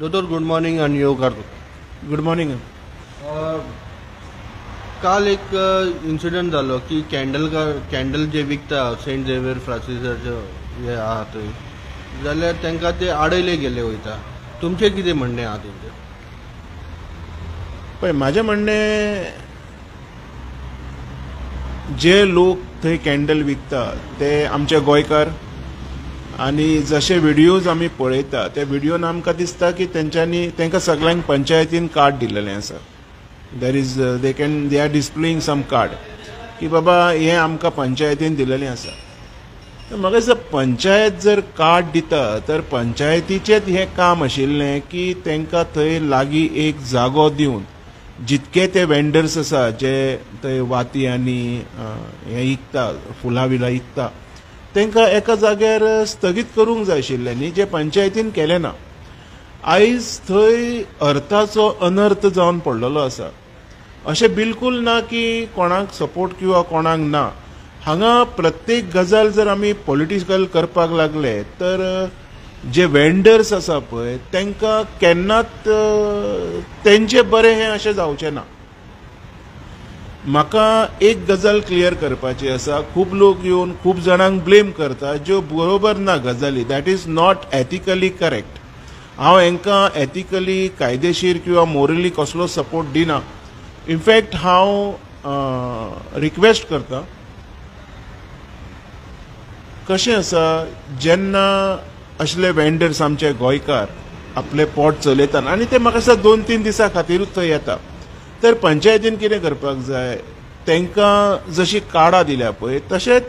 दोतोर good morning आणि येवकार. Good morning. काल एक इन्सिडंट जालो की कॅन्डल जे विकता सेंट झेवियर फ्रांसिसाचे हे आहा थंय जाल्यार तांकां ते आडयले गेले वयता. तुमचें कितें म्हणणें आहा तेंचेर? पळय, म्हाजें म्हणणें, जे लोक थंय कॅन्डल विकता ते आमचे गोंयकार आनी जशे व्हिडियोज आमी पळयता त्या व्हिडियोन आमकां दिसता की तांकां सगळ्यांक पंचायतीन कार्ड दिलेलें आसा. They are displaying some card की बाबा हें आमकां पंचायतीन दिलेलें आसा. तर म्हाका दिसता पंचायत जर कार्ड दिता तर पंचायतीचेंच हें काम आशिल्लें की तांकां थंय लागीं एक जागो दिवन जितके ते वेंडर्स आसा जे थंय वाती आनी हें विकता, फुलां बिलां विकता, तांकां एका जाग्यार स्थगीत करूंक जाय आशिल्लें न्ही, जे पंचायतीन केलें ना. आयज थंय अर्थाचो अनर्थ जावन पडलेलो आसा. अशें बिलकूल ना की कोणाक सपोर्ट किंवा कोणाक ना. हांगा प्रत्येक गजाल जर आमी पॉलिटिकल करपाक लागले तर जे वेंडर्स आसा पळय तांकां केन्नाच तेंचे बरें हें अशें जावचें ना. म्हाका एक गजाल क्लियर करपाची आसा. खूब लोक येवन खूब जाणांक ब्लेम करता ज्यो बरोबर ना गजाली. That is not ethically correct. हांव हांकां एथिकली कायदेशीर किंवा मोरली कसलो सपोर्ट दिना. इनफॅक्ट हांव रिक्वेस्ट करता, कशें आसा जेन्ना असले वेंडर्स आमचे गोंयकार आपले पोट चलयतात आनी ते म्हाका दिसता 2-3 दिसां खातीरूच थंय येता, तर पंचायतीन कितें करपाक जाय, तांकां जशी कार्डां दिल्या पळय तशेंच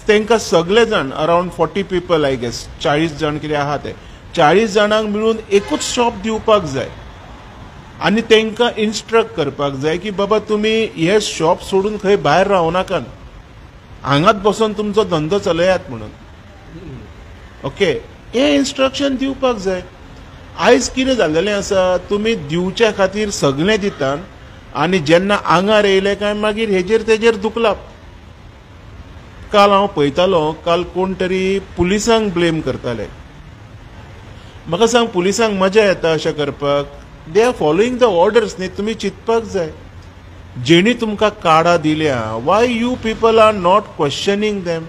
तांकां सगळे जाण अरावंड 40 पीपल आय गेस 40 जाण कितें आहा ते 40 जाणांक मेळून एकूच शॉप दिवपाक जाय आनी तांकां इन्स्ट्रक्ट करपाक जाय की बाबा तुमी हे शॉप सोडून खंय भायर रावं नाकात, हांगाच बसून तुमचो धंदो चलयात म्हणून. ओके, हे इन्स्ट्रक्शन दिवपाक जाय. आयज कितें जाल्लेलें आसा, तुमी दिवच्या खातीर सगळें दितात आनी जेन्ना आंगार येयले काय मागीर तेजेर दुखलाप. काल हांव पळयतालो, काल कोण तरी पुलिसांक ब्लेम करताले. म्हाका सांग, पुलिसांक मजा येता अशें करपाक? They are following the orders न्ही. तुमी चिंतपाक जाय जेणी तुमकां कार्डां दिल्या, why you people are not questioning them.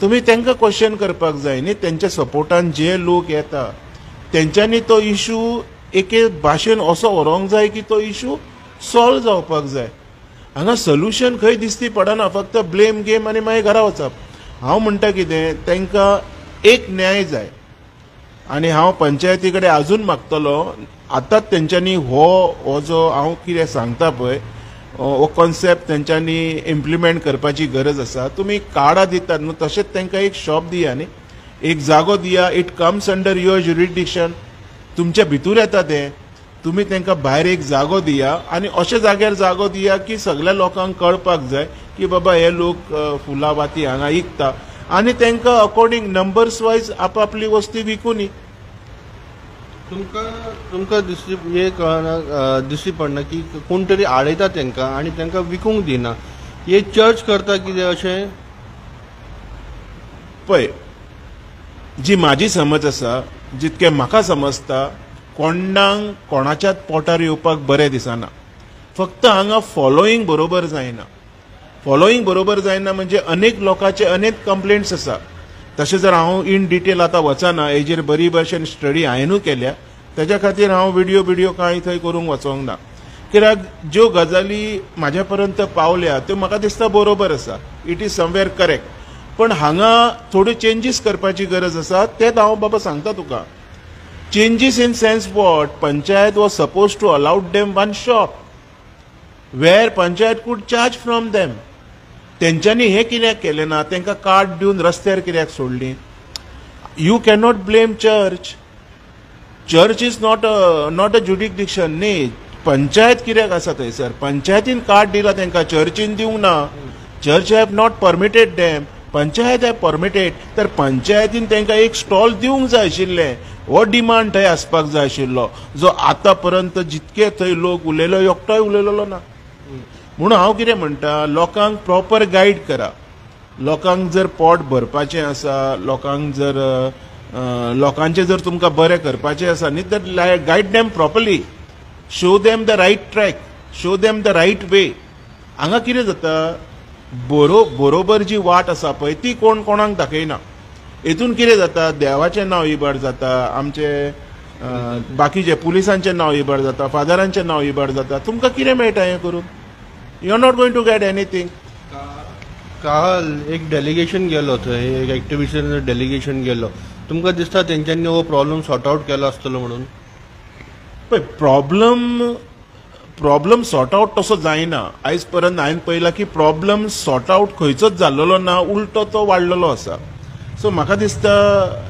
तुमी तांकां क्वेश्चन करपाक जाय न्ही. तेंच्या सपोर्टान जे लोक येता तेंच्यांनी तो इशू एके भाशेन असो व्हरोंक जाय की तो इशू सॉल्व जावपाक जाय. हांगा सोल्युशन खंय दिसती पडना, फक्त ब्लेम गेम आनी मागीर घरा वचप. हांव म्हणटा कितें, तांकां एक न्याय जाय आनी हांव पंचायती कडेन आजून मागतलो, आतांच तेंच्यांनी हो जो हांव कितें सांगता पळय हो कॉन्सेप्ट तेंच्यांनी इम्प्लिमेंट करपाची गरज आसा. तुमी कार्डां दितात न्हू, तशेंच तांकां एक शॉप दिया न्ही, एक जागो दिया. It comes under your jurisdiction, तुमच्या भितूर येता तें. तुमी तांकां भायर एक जागो दिया आनी अशे जाग्यार जागो दिया की सगळ्या लोकांक कळपाक जाय की बाबा हे लोक फुलां वाती हांगा विकता आनी तांकां अकॉर्डिंग नंबर्स वायज आपापली वस्ती विकूनी. तुमकां दिसती पडना की कोण तरी आडयता तांकां आनी तांकां विकूंक दिना. हे चर्च करता कितें अशें? पळय, जी म्हाजी समज आसा, जितकें म्हाका समजता, कोणाक कोणाच्याच पोटार येवपाक बरें दिसना. फक्त हांगा फॉलोईंग बरोबर जायना. फॉलोईंग बरोबर जायना म्हणजे अनेक लोकांचे अनेक कंप्लेंट्स आसा. तशें जर हांव इन डिटेल आतां वचना, हेजेर बरी भशेन स्टडी हांवेनूय केल्या, तेज्या खातीर हांव व्हिडिओ कांय थंय करूंक वचोंक ना. कित्याक ज्यो गजाली म्हाज्या पर्यंत पावल्या त्यो म्हाका दिसता बरोबर आसा. It is somewhere correct. पण हांगा थोड्यो चेंजीस करपाची गरज आसा. तेच हांव बाबा सांगता तुका. Changes in sense what? Panchayat was suppose to allowed them one shop where panchayat could charge from them. तेंच्यांनी हें कित्याक केलें ना? तांकां कार्ड दिवन रस्त्यार कित्याक सोडली? You cannot blame church. Church is not a jurisdiction न्ही. पंचायत कित्याक आसा थंयसर? पंचायतीन कार्ड दिला तांकां, चर्चीन दिवंक ना. Church have not permitted them, panchayat have permitted. तर पंचायतीन तांकां एक स्टॉल दिवंक जाय आशिल्लें. हो डिमांड थंय आसपाक जाय आशिल्लो, जो आतां पर्यंत जितके थंय लोक उलयलो एकटोय उलयलेलो ना. म्हणून हांव कितें म्हणटा, लोकांक प्रॉपर गायड करा. लोकांक जर पोट भरपाचें आसा, लोकांक जर लोकांचे जर तुमकां बरें करपाचें आसा न्ही तर guide them properly, show them the right track, show them the right way. हांगा कितें जाता, बरोबर जी वाट आसा पळय ती कोण कोणाक दाखयना. हेतून कितें जाता, देवाचें नांव इबाड जाता, आमचे बाकीचे पुलिसांचें नांव इबाड जाता, फादरांचें नांव इबाड जाता. तुमकां कितें मेळटा हें करून? You are not going to get anything. काल एक डेलिगेशन गेलो थंय, एक एक्टिविस्टांचो डेलिगेशन गेलो. तुमकां दिसता तेंच्यांनी हो प्रॉब्लम सॉर्ट आउट केलो आसतलो म्हणून? पळय, प्रॉब्लम सॉर्ट आउट तसो जायना. आयज पर्यंत हांवें पळयलां की प्रॉब्लम सॉर्ट आउट खंयचोच जाल्लो ना, उलटो तो वाडलेलो आसा. सो म्हाका दिसता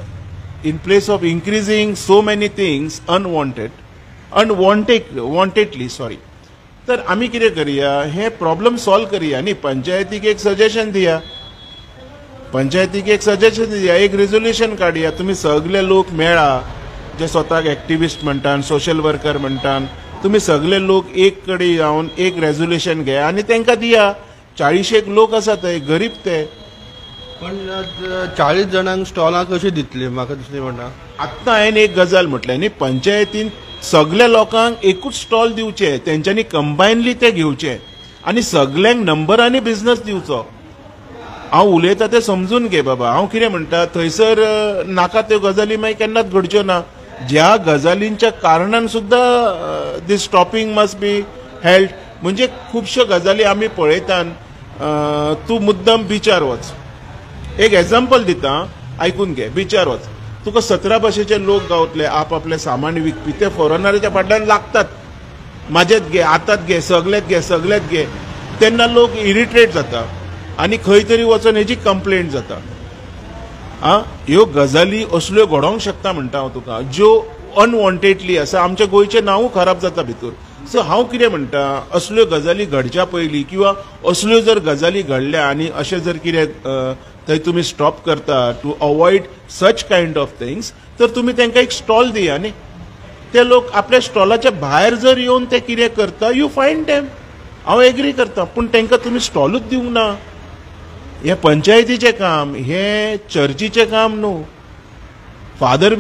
in place of increasing so many things unwantedly, तर आमी कितें करया, हे प्रॉब्लम सॉल्व करया न्ही. पंचायतीक एक सजेशन दिया, एक रेझोल्युशन काडया. तुम्ही सगळे लोक मेळा, जे स्वताक एक्टिविस्ट म्हणटात, सोशल वर्कर म्हणटात, तुम्ही सगळे लोक एक कडेन जावन एक रेझोल्युशन घ्या आनी तांकां दिया. 40 लोक आसा थंय, गरीब ते. पण 40 जाणांक स्टॉलां कशी दितले म्हाका दिसलें म्हणटा. आत्तां हांवें एक गजाल म्हटलें न्ही, पंचायतीन सगळ्या लोकांक एकूच स्टॉल दिवचे, तेंच्यांनी कंबायनली ते घेवचे आनी सगळ्यांक नंबरांनी बिझनस दिवचो. हांव उलयतां तें समजून घे बाबा. हांव कितें म्हणटा, थंयसर नाका त्यो गजाली मागीर केन्नाच घडच्यो ना. ज्या गजालींच्या कारणान सुद्दां दीस स्टॉपिंग मस्ट बी हेल्ड. म्हणजे खुबश्यो गजाली आमी पळयतात. तूं मुद्दम बिचार वच, एक एग्जाम्पल दिता, आयकून घे. बिचार वच, तुका 17 भाशेचे लोक गावतले, आपले सामान विकपी, ते फॉरेनराच्या फाटल्यान लागतात. म्हाजेत घे, आतांत घे, सगळ्यात घे. तेन्ना लोक इरिटेट जाता आनी खंय तरी वचून हेजी कंप्लेंट जाता. ह्यो गजाली असल्यो घडोवंक शकता म्हणटा हांव तुका, ज्यो अनवॉन्टेडली आसा. आमच्या गोंयचें नांवूय खराब जाता भितर. सो हांव कितें म्हणटा, असल्यो गजाली घडच्या पयलीं किंवा असल्यो जर गजाली घडल्या आनी अशें जर कितें थंय तुमी स्टॉप करता to avoid such kind of things, तर तुमी तांकां एक स्टॉल दिया न्ही. ते लोक आपल्या स्टॉलाच्या भायर जर येवन ते कितें करता, यू फायन देम. हांव एग्री करता, पूण तांकां तुमी स्टॉलूच दिवंक ना. हें पंचायतीचें काम, हें चर्चीचें काम न्हू. Father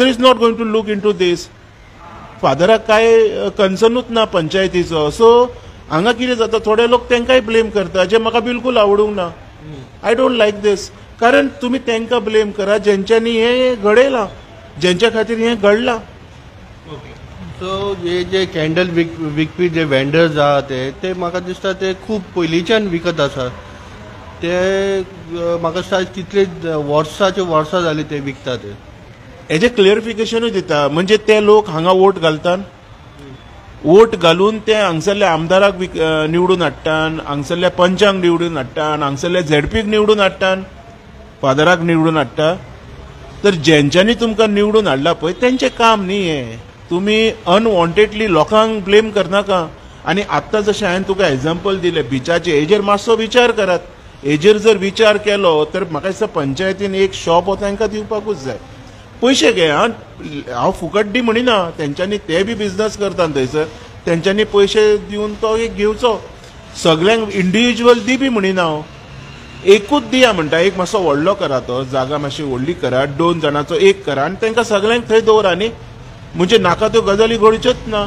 is not going to look into these. फादराक काय कन्सर्नूच ना पंचायतीचो. सो हांगा कितें जाता, थोडे लोक तांकांय ब्लेम करता, जे म्हाका बिलकूल आवडूंक ना. I don't like this. कारण तुमी तांकां ब्लेम करा जेंच्यांनी हें घडयलां, जेंच्या खातीर हें घडलां. सो हे जे कॅन्डल विकपी जे वेंडर्स आहात ते म्हाका दिसता ते खूब पयलींच्यान विकत आसात. ते म्हाका दिसता कितले वर्सां जाली ते विकतात. हेजें क्लियरिफिकेशनूय दिता. म्हणजे ते लोक हांगा वोट घालतात, वोट घालून ते हांगसरल्या आमदाराक निवडून हाडटात, हांगसरल्या पंचांक निवडून हाडटात, हांगसरल्या झेडपीक निवडून हाडटात, फादराक निवडून हाडटा. तर जेंच्यांनी तुमकां निवडून हाडला पळय तेंचें काम न्ही हें. तुमी अनवॉन्टेडली लोकांक ब्लेम करनाका. आनी आत्तां जशें हांवें तुका एग्जाम्पल दिलें बिचाचें, हेजेर मातसो विचार करात. हेजेर जर विचार केलो तर म्हाका दिसता पंचायतीन एक शॉप हो तांकां दिवपाकूच जाय. पयशे घे, हांव फुकट दी म्हणिना. तेंच्यांनी ते बी बिझनस करतात थंयसर, तेंच्यांनी पयशे दिवन तो एक घेवचो. सगळ्यांक इंडिविज्युअल दी बी म्हणिना हांव. एकूच दिया म्हणटा, एक मातसो व्हडलो करा, तो जागा मातशी व्हडली करा, 2 जाणांचो एक करा आनी तांकां सगळ्यांक थंय दवरा न्ही. म्हणजे नाका त्यो गजाली घडच्योच ना.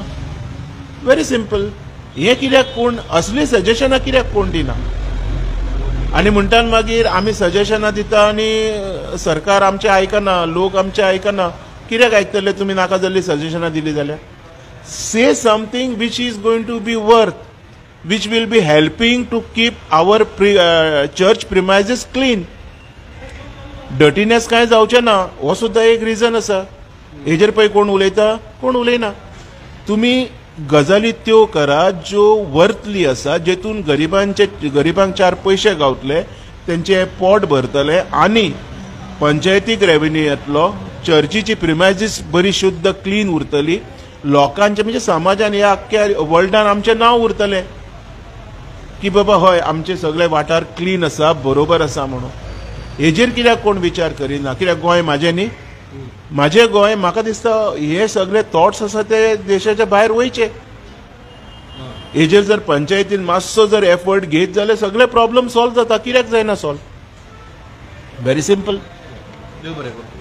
Very simple. हें कित्याक कोण असली सजेशनां कित्याक कोण दिना? आनी म्हणटात मागीर आमी सजेशनां दिता आनी सरकार आमचें आयकना, लोक आमचें आयकना. कित्याक आयकतले तुमी नाका जाल्ली सजेशनां दिली जाल्यार? Say something which is going to be worth, which will be helping to keep our church premises clean. Dirtiness कांय जावचें ना, हो सुद्दां एक रिजन आसा. हेजेर पळय कोण उलयता? कोण उलयना. तुमी गजाली त्यो करा ज्यो वर्थली आसा, जेतून गरिबांक 4 पयशे गावतले, तेंचे पोट भरतले आनी पंचायतीक रेव्हेन्यू येतलो, चर्चीची प्रिमायसीस बरी शुद्ध क्लीन उरतली, लोकांचे म्हणजे समाजान ह्या आख्ख्या वर्ल्डान आमचें नांव उरतलें की बाबा हय आमचे सगळे वाठार क्लीन आसा, बरोबर आसा म्हणून. हेजेर कित्याक कोण विचार करिना? कित्याक गोंय म्हाजें न्ही? म्हाजें गोंय. म्हाका दिसता हे सगळे थॉट्स आसा ते देशाच्या भायर वयचे. हेजेर जर पंचायतीन मातसो जर एफर्ट घेत जाल्यार सगळे प्रॉब्लेम सॉल्व जाता. कित्याक जायना सॉल्व? Very simple. देव बरें करूं.